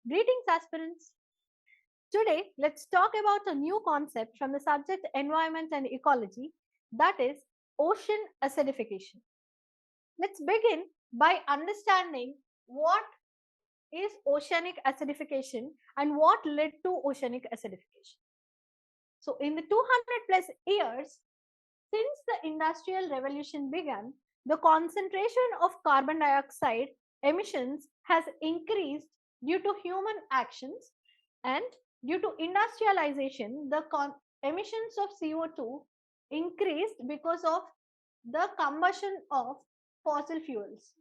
Greetings, aspirants. Today, let's talk about a new concept from the subject Environment and Ecology, that is ocean acidification. Let's begin by understanding what is oceanic acidification and what led to oceanic acidification. So, in the 200 plus years since the Industrial Revolution began, the concentration of carbon dioxide emissions has increased due to human actions, and due to industrialization, the emissions of CO2 increased because of the combustion of fossil fuels.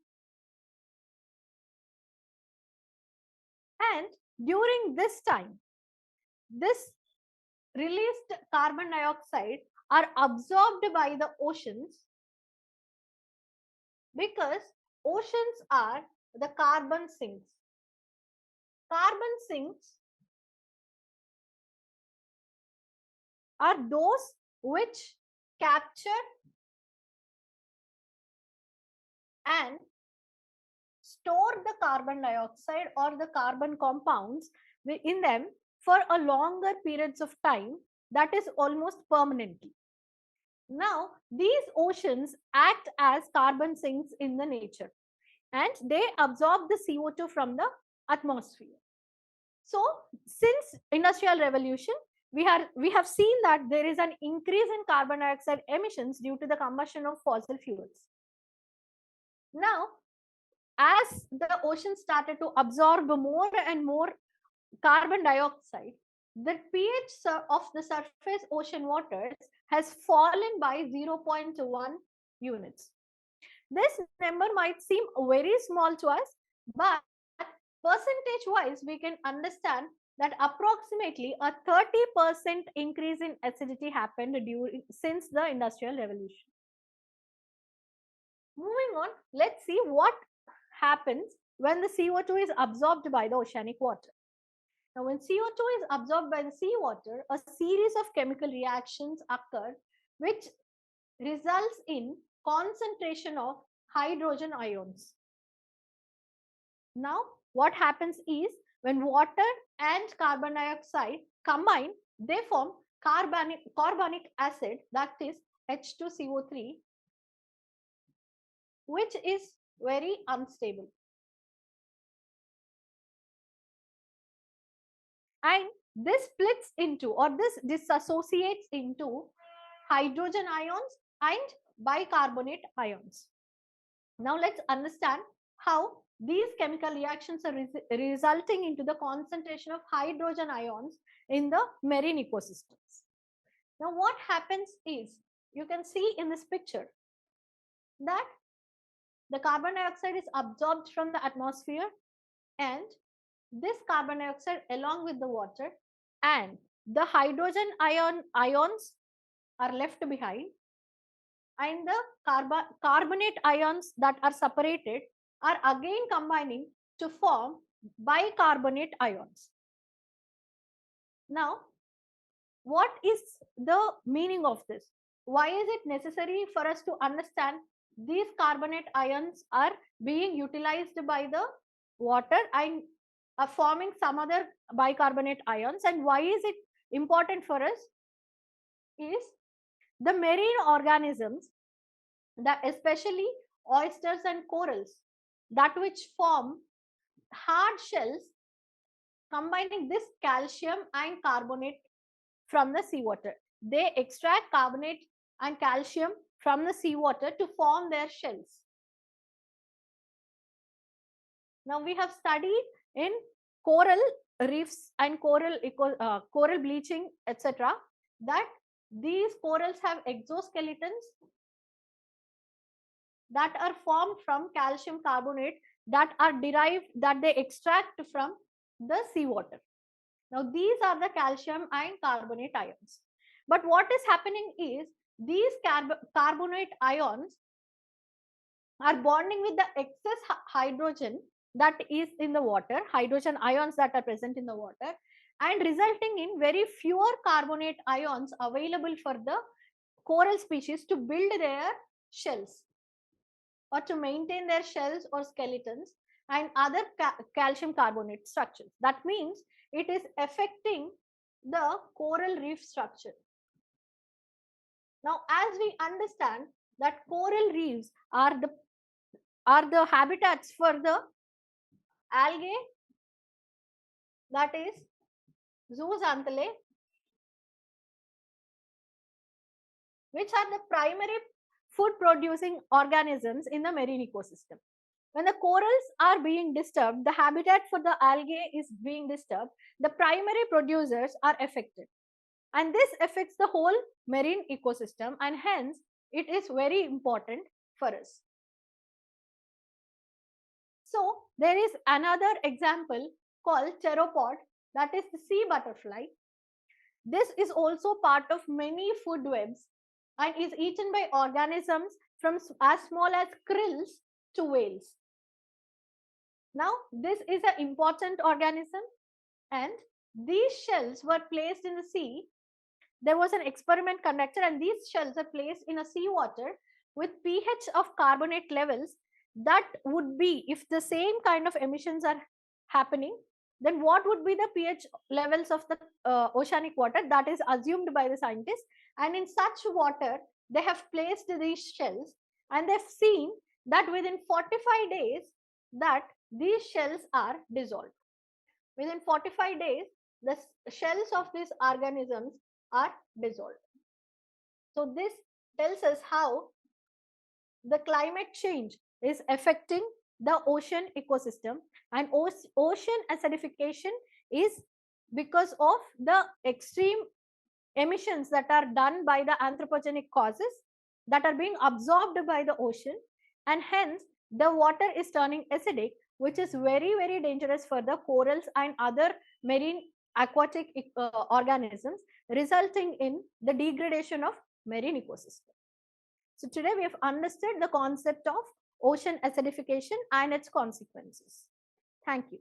And during this time, this released carbon dioxide are absorbed by the oceans because oceans are the carbon sinks. Carbon sinks are those which capture and store the carbon dioxide or the carbon compounds in them for a longer periods of time, that is almost permanently. Now, these oceans act as carbon sinks in the nature and they absorb the CO2 from the atmosphere. So, since Industrial Revolution, we have seen that there is an increase in carbon dioxide emissions due to the combustion of fossil fuels. Now, as the ocean started to absorb more and more carbon dioxide, the pH of the surface ocean waters has fallen by 0.1 units. This number might seem very small to us, but percentage wise, we can understand that approximately a 30% increase in acidity happened since the Industrial Revolution. Moving on, let's see what happens when the CO2 is absorbed by the oceanic water. Now, when CO2 is absorbed by the seawater, a series of chemical reactions occur which results in concentration of hydrogen ions. Now, what happens is when water and carbon dioxide combine, they form carbonic acid, that is H2CO3, which is very unstable. And this splits into, or this dissociates into hydrogen ions and bicarbonate ions. Now let's understand how these chemical reactions are resulting into the concentration of hydrogen ions in the marine ecosystems. Now what happens is, you can see in this picture that the carbon dioxide is absorbed from the atmosphere, and this carbon dioxide along with the water and the hydrogen ions are left behind, and the carbonate ions that are separated are again combining to form bicarbonate ions. Now, what is the meaning of this? Why is it necessary for us to understand these carbonate ions are being utilized by the water and are forming some other bicarbonate ions, and why is it important for us? Is the marine organisms, that especially oysters and corals, that which form hard shells combining this calcium and carbonate from the seawater. They extract carbonate and calcium from the seawater to form their shells. Now we have studied in coral reefs and coral bleaching, etc., that these corals have exoskeletons that are formed from calcium carbonate that are derived, that they extract from the seawater. Now these are the calcium and carbonate ions. But what is happening is, these carbonate ions are bonding with the excess hydrogen that is in the water, hydrogen ions that are present in the water, and resulting in very fewer carbonate ions available for the coral species to build their shells or to maintain their shells or skeletons. and other calcium carbonate structures. That means it is affecting the coral reef structure. Now, as we understand that coral reefs are the habitats for the algae, that is zooxanthellae, which are the primary food producing organisms in the marine ecosystem. When the corals are being disturbed, the habitat for the algae is being disturbed, the primary producers are affected. And this affects the whole marine ecosystem, and hence it is very important for us. So, there is another example called pteropod, that is the sea butterfly. This is also part of many food webs and is eaten by organisms from as small as krills to whales. Now, this is an important organism, and these shells were placed in the sea. There was an experiment conducted, and these shells are placed in a seawater with pH of carbonate levels that would be, if the same kind of emissions are happening, then what would be the pH levels of the oceanic water? That is assumed by the scientists. And in such water, they have placed these shells, and they've seen that within 45 days, that these shells are dissolved. Within 45 days, the shells of these organisms are dissolved. So this tells us how the climate change is affecting the ocean ecosystem, and ocean acidification is because of the extreme emissions that are done by the anthropogenic causes that are being absorbed by the ocean, and hence the water is turning acidic, which is very, very dangerous for the corals and other marine aquatic organisms, resulting in the degradation of marine ecosystem. So today we have understood the concept of ocean acidification and its consequences. Thank you.